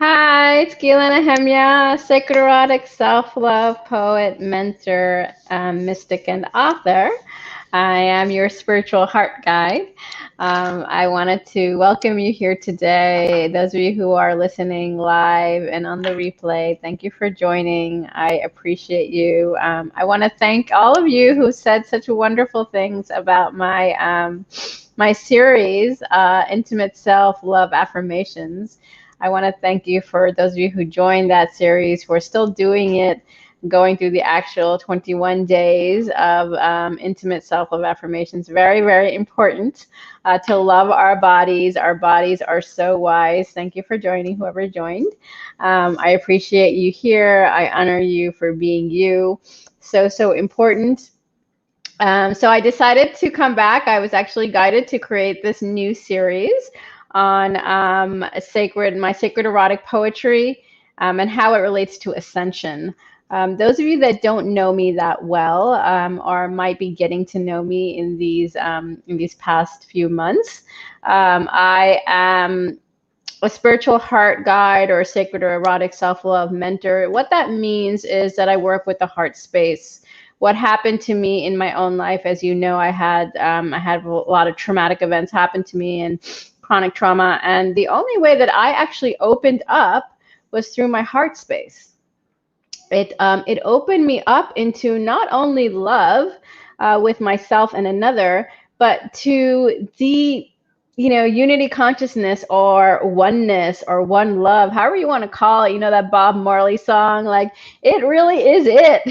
Hi, it's Gila Nehemia, Sacred Erotic Self-Love Poet, Mentor, Mystic, and Author. I am your spiritual heart guide. I wanted to welcome you here today. Those of you who are listening live and on the replay, thank you for joining. I appreciate you. I want to thank all of you who said such wonderful things about my series, Intimate Self-Love Affirmations. I want to thank you for those of you who joined that series, who are still doing it, going through the actual 21 days of intimate self-love affirmations. Very, very important to love our bodies. Our bodies are so wise. Thank you for joining, whoever joined. I appreciate you here. I honor you for being you. So, so important. So I decided to come back. I was actually guided to create this new series on my sacred erotic poetry and how it relates to ascension. Those of you that don't know me that well or might be getting to know me in these past few months, I am a spiritual heart guide or a sacred or erotic self-love mentor. What that means is that I work with the heart space. What happened to me in my own life, as you know, I had a lot of traumatic events happen to me and chronic trauma, and the only way that I actually opened up was through my heart space. It opened me up into not only love with myself and another, but to the unity consciousness or oneness or one love, however you want to call it. You know, that Bob Marley song, like, it really is it.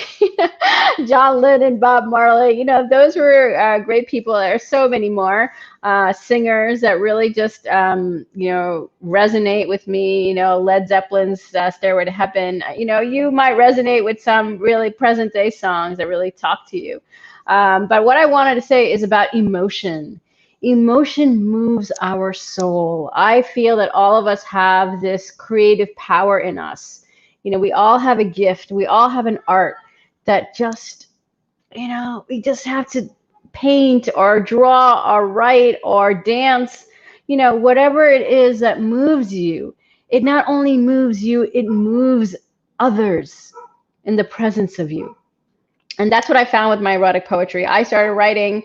John Lennon, Bob Marley, those were great people. There are so many more singers that really just, resonate with me. Led Zeppelin's Stairway to Heaven. You might resonate with some really present day songs that really talk to you. But what I wanted to say is about emotion. Emotion moves our soul. I feel that all of us have this creative power in us. We all have a gift. We all have an art that just, we just have to paint or draw or write or dance, whatever it is that moves you. It not only moves you, it moves others in the presence of you. And that's what I found with my erotic poetry. I started writing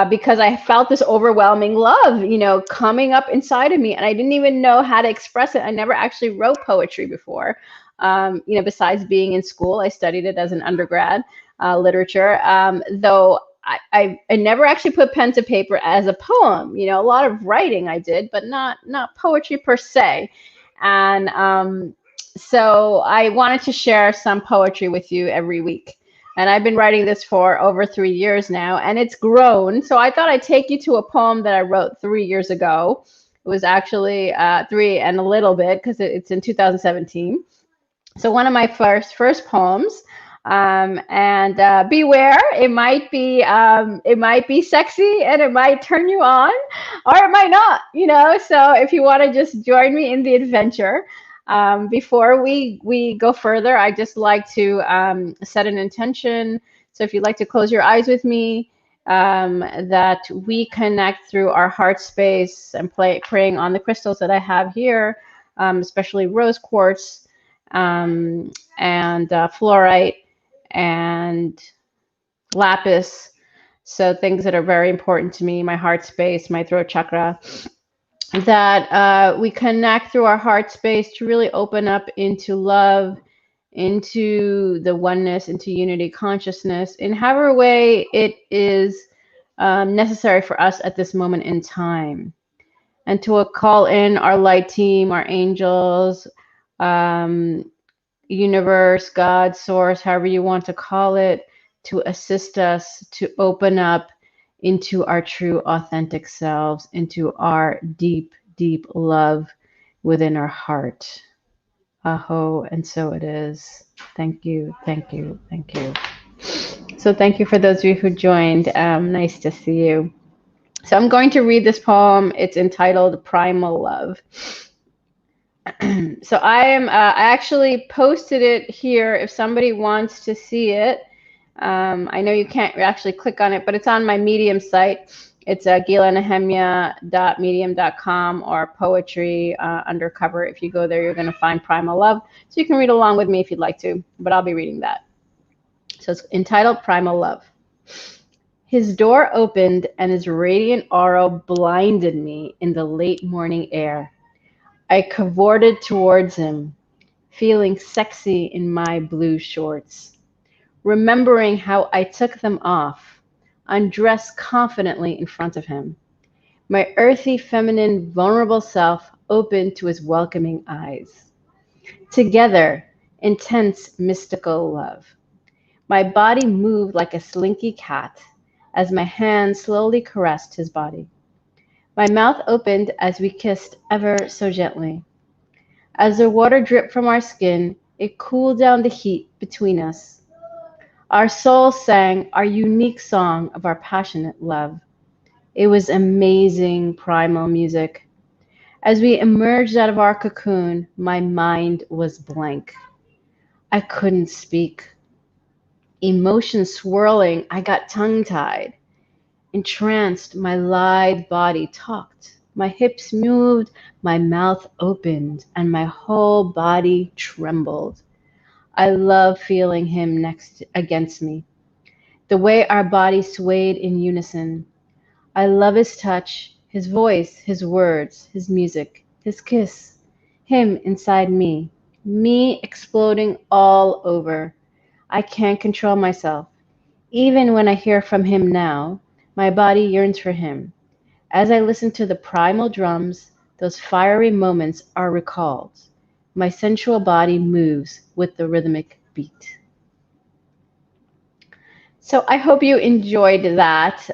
because I felt this overwhelming love, coming up inside of me. And I didn't even know how to express it. I never actually wrote poetry before. Besides being in school, I studied it as an undergrad, literature, though I never actually put pen to paper as a poem. A lot of writing I did, but not poetry per se. And so I wanted to share some poetry with you every week. And I've been writing this for over 3 years now, and it's grown. So I thought I'd take you to a poem that I wrote 3 years ago. It was actually 3 and a little bit, because it's in 2017. So one of my first poems. And beware, it might be sexy and it might turn you on, or it might not. So if you want to just join me in the adventure. Before we go further, I just like to set an intention. So if you'd like to close your eyes with me, that we connect through our heart space and praying on the crystals that I have here, especially rose quartz and fluorite and lapis. So things that are very important to me, my heart space, my throat chakra, that we connect through our heart space to really open up into love, into the oneness, into unity consciousness, in however way it is necessary for us at this moment in time. And to call in our light team, our angels, universe, God, source, however you want to call it, to assist us to open up into our true authentic selves, into our deep, deep love within our heart. Aho, and so it is. Thank you, thank you, thank you. So thank you for those of you who joined. Nice to see you. So I'm going to read this poem. It's entitled Primal Love. So I actually posted it here if somebody wants to see it. I know you can't actually click on it, but it's on my Medium site. It's gilanahemia.medium.com or Poetry Undercover. If you go there, you're going to find Primal Love. So you can read along with me if you'd like to, but I'll be reading that. So it's entitled Primal Love. His door opened and his radiant aura blinded me in the late morning air. I cavorted towards him, feeling sexy in my blue shorts, remembering how I took them off, undressed confidently in front of him. My earthy, feminine, vulnerable self opened to his welcoming eyes. Together, intense, mystical love. My body moved like a slinky cat as my hand slowly caressed his body. My mouth opened as we kissed ever so gently. As the water dripped from our skin, it cooled down the heat between us. Our souls sang our unique song of our passionate love. It was amazing primal music. As we emerged out of our cocoon, my mind was blank. I couldn't speak. Emotions swirling, I got tongue-tied. Entranced, my lithe body talked. My hips moved, my mouth opened, and my whole body trembled. I love feeling him next against me. The way our bodies swayed in unison. I love his touch, his voice, his words, his music, his kiss. Him inside me exploding all over. I can't control myself. Even when I hear from him now, my body yearns for him. As I listen to the primal drums, those fiery moments are recalled. My sensual body moves with the rhythmic beat. So I hope you enjoyed that.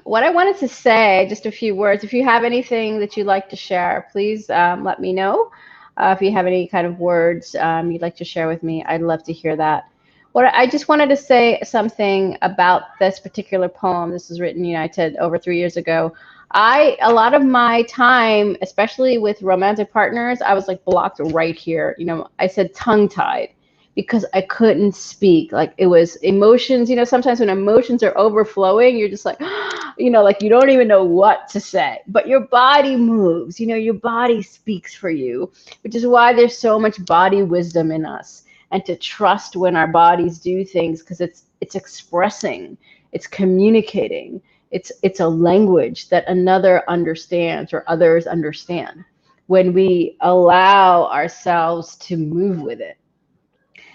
What I wanted to say, just a few words. If you have anything that you'd like to share, please let me know. If you have any kind of words you'd like to share with me, I'd love to hear that. What I just wanted to say something about this particular poem. This was written, I said over 3 years ago. A lot of my time, especially with romantic partners, I was like blocked right here. I said tongue-tied because I couldn't speak. Like it was emotions, sometimes when emotions are overflowing, you're just like, like you don't even know what to say, but your body moves, your body speaks for you, which is why there's so much body wisdom in us, and to trust when our bodies do things, because it's expressing, it's communicating, it's a language that another understands or others understand when we allow ourselves to move with it.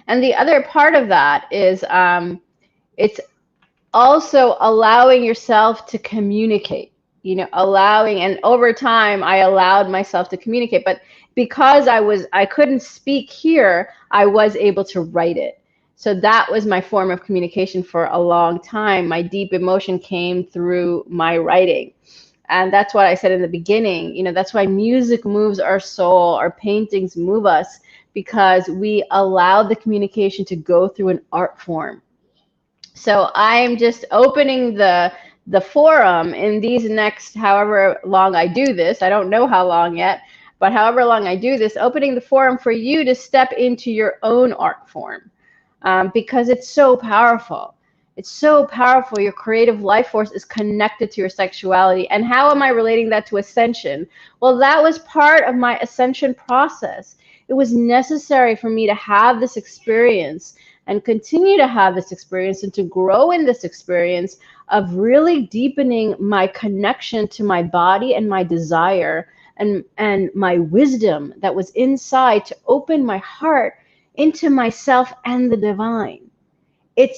And the other part of that is it's also allowing yourself to communicate, allowing, and over time I allowed myself to communicate, but because I couldn't speak here, I was able to write it. So that was my form of communication for a long time. My deep emotion came through my writing. And that's what I said in the beginning. That's why music moves our soul, our paintings move us, because we allow the communication to go through an art form. So I'm just opening the forum in these next, however long I do this. I don't know how long yet, but however long I do this, opening the forum for you to step into your own art form, because it's so powerful. It's so powerful. Your creative life force is connected to your sexuality. And how am I relating that to ascension? Well, that was part of my ascension process. It was necessary for me to have this experience and continue to have this experience and to grow in this experience of really deepening my connection to my body and my desire and my wisdom that was inside, to open my heart into myself and the divine.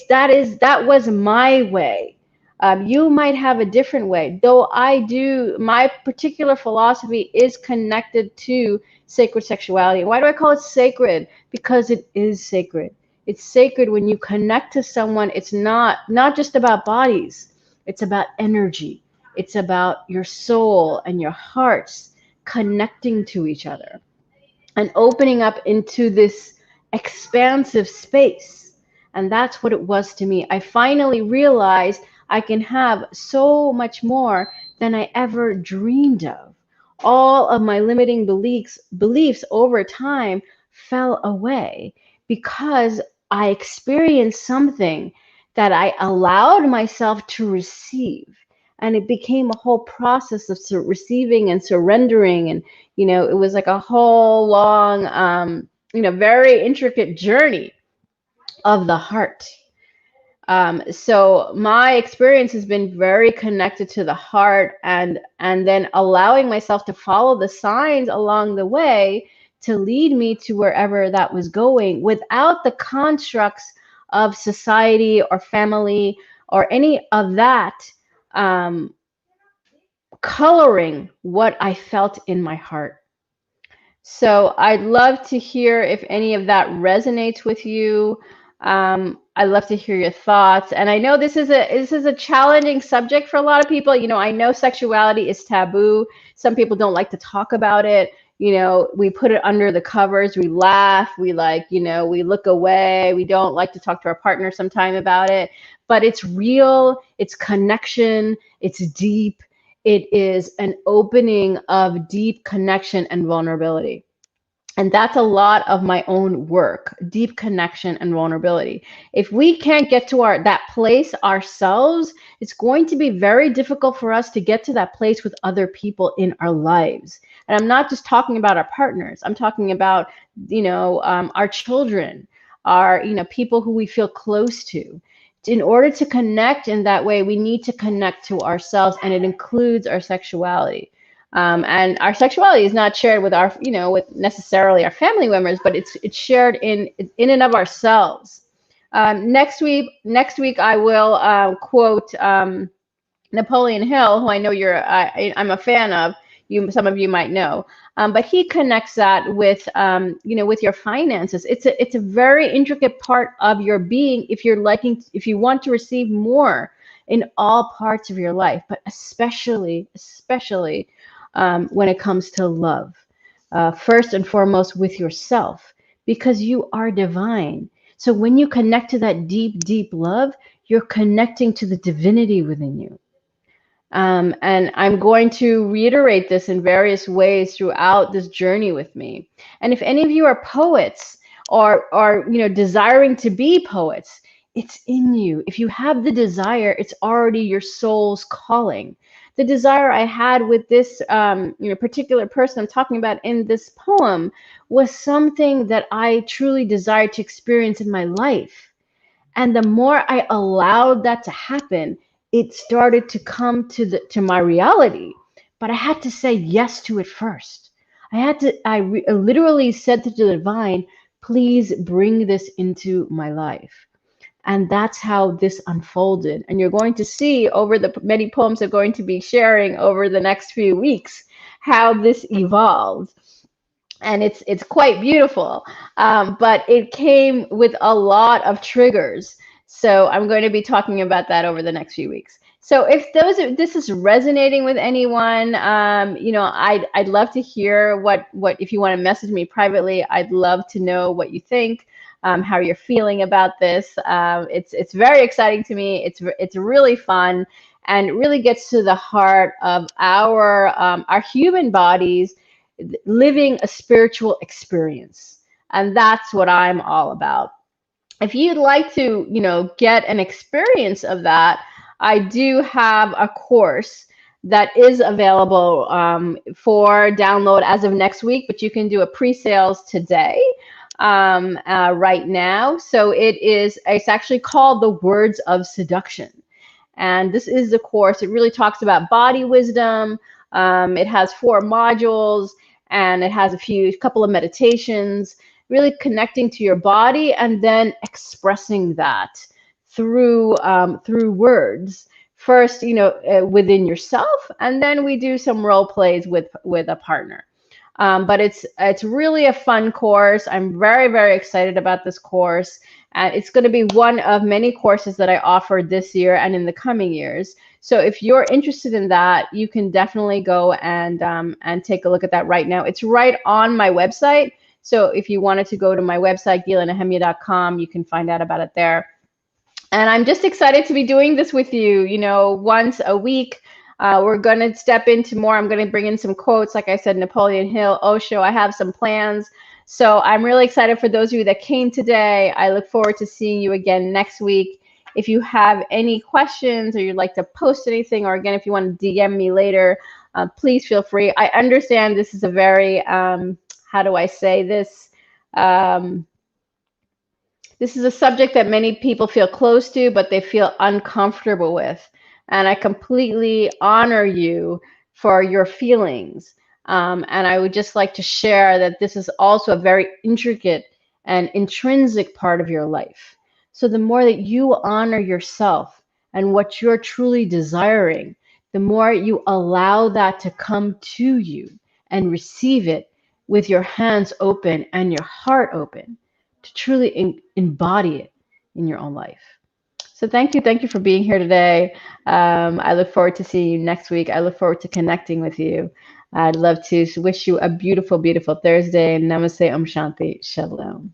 That was my way. You might have a different way, though my particular philosophy is connected to sacred sexuality. Why do I call it sacred? Because it is sacred. It's sacred when you connect to someone. It's not just about bodies. It's about energy. It's about your soul and your hearts connecting to each other and opening up into this expansive space. And that's what it was to me. I finally realized I can have so much more than I ever dreamed of. All of my limiting beliefs over time fell away because I experienced something that I allowed myself to receive. And it became a whole process of receiving and surrendering. And, it was like a whole long, very intricate journey of the heart. So my experience has been very connected to the heart, and then allowing myself to follow the signs along the way to lead me to wherever that was going without the constructs of society or family or any of that coloring what I felt in my heart. So I'd love to hear if any of that resonates with you. I'd love to hear your thoughts. And I know this is a challenging subject for a lot of people. I know sexuality is taboo. Some people don't like to talk about it. We put it under the covers. We laugh. We we look away. We don't like to talk to our partner sometime about it. But it's real. It's connection. It's deep. It is an opening of deep connection and vulnerability. And that's a lot of my own work, deep connection and vulnerability. If we can't get to that place ourselves, it's going to be very difficult for us to get to that place with other people in our lives. And I'm not just talking about our partners. I'm talking about, our children, our, people who we feel close to. In order to connect in that way, we need to connect to ourselves, and it includes our sexuality. And our sexuality is not shared with with necessarily our family members, but it's shared in and of ourselves. Next week I will quote Napoleon Hill, who I know I'm a fan of. Some of you might know, but he connects that with with your finances. It's a very intricate part of your being if you want to receive more in all parts of your life, but especially when it comes to love, first and foremost with yourself, because you are divine. So when you connect to that deep, deep love, you're connecting to the divinity within you. And I'm going to reiterate this in various ways throughout this journey with me. And if any of you are poets or desiring to be poets, it's in you. If you have the desire, it's already your soul's calling. The desire I had with this particular person I'm talking about in this poem was something that I truly desired to experience in my life. And the more I allowed that to happen, it started to come to my reality. But I had to say yes to it first. I literally said to the divine, please bring this into my life. And that's how this unfolded. And you're going to see over the many poems I'm going to be sharing over the next few weeks how this evolved. And it's quite beautiful, but it came with a lot of triggers. So I'm going to be talking about that over the next few weeks. So if this is resonating with anyone, I'd love to hear what if you want to message me privately, I'd love to know what you think, how you're feeling about this. It's very exciting to me. It's really fun, and it really gets to the heart of our human bodies living a spiritual experience. And that's what I'm all about. If you'd like to, get an experience of that, I do have a course that is available for download as of next week, but you can do a pre-sales today, right now. So it's actually called The Words of Seduction. And this is the course. It really talks about body wisdom. It has 4 modules, and it has a couple of meditations, really connecting to your body and then expressing that through words. First, within yourself, and then we do some role plays with a partner. But it's really a fun course. I'm very, very excited about this course. And it's going to be one of many courses that I offer this year and in the coming years. So if you're interested in that, you can definitely go and take a look at that right now. It's right on my website. So if you wanted to go to my website, gilanahemia.com, you can find out about it there. And I'm just excited to be doing this with you, once a week. We're going to step into more. I'm going to bring in some quotes. Like I said, Napoleon Hill, Osho. I have some plans. So I'm really excited for those of you that came today. I look forward to seeing you again next week. If you have any questions or you'd like to post anything, or again, if you want to DM me later, please feel free. I understand this is a very, how do I say this? Um, this is a subject that many people feel close to, but they feel uncomfortable with. And I completely honor you for your feelings. And I would just like to share that this is also a very intricate and intrinsic part of your life. So the more that you honor yourself and what you're truly desiring, the more you allow that to come to you and receive it with your hands open and your heart open, to truly embody it in your own life. So thank you for being here today. I look forward to seeing you next week. I look forward to connecting with you. I'd love to wish you a beautiful, beautiful Thursday. Namaste, Om Shanti, Shalom.